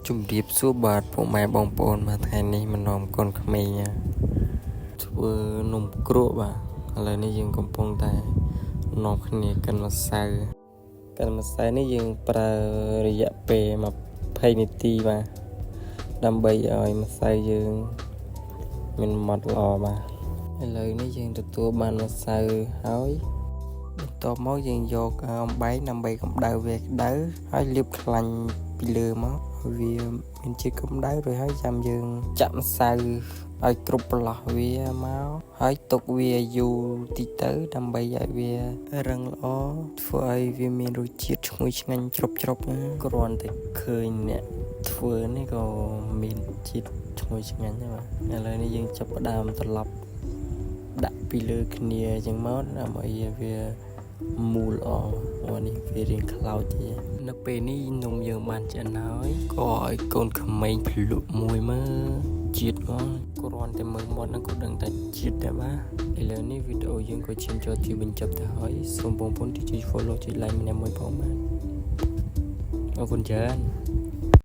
ជំរាបសួរបាទពុកម៉ែបងប្អូនបាទថ្ងៃនេះមិននាំកូនក្មេងធ្វើនំគ្រក់បាទឥឡូវនេះយើងកំពុងតែនាំគ្នាកិនម្សៅនេះយើងប្រើរយៈពេល20នាទីបាទដើម្បីឲ្យម្សៅយើងមានម៉ត់ល្អបាទឥឡូវនេះយើងទទួលបានម្សៅហើយបន្ទាប់មកយើងយកអំបែងដើម្បីកម្ដៅវាក្ដៅហើយលាបខ្លាញ់ពីលើមកវាមានជាតិកម្ដៅរួចហើយចាំយើងចាក់ម្សៅឲ្យគ្រប់ប្រឡោះវាមកហើយទុកវាយូរតិចទៅដើម្បីឲ្យវារឹងល្អធ្វើឲ្យវាមានរសជាតិឈ្ងុយឆ្ងាញ់ជ្រប់គ្រាន់តែឃើញអ្នកធ្វើនេះក៏មានជាតិឈ្ងុយឆ្ងាញ់ដែរបាទឥឡូវនេះយើងចាប់ផ្ដើមត្រឡប់ដាក់ពីលើគ្នាអញ្ចឹងមកដើម្បីឲ្យវាមូលល្អអូនេះវារៀងខ្លោចទេនៅពេលនេះនំយើងបានឆ្អិនហើយក៏ឲ្យកូនក្មេងភ្លក់មួយមើលជាតិមកគ្រាន់តែមើលមាត់ហ្នឹងក៏ដឹងថាជាតិដែរបាទឥឡូវនេះវីដេអូយើងក៏ឈានចូលទីបញ្ចប់ទៅហើយសូមបងប្អូនជួយ follow ជួយ like ម្នាក់មួយផងបាទអរគុណច្រើន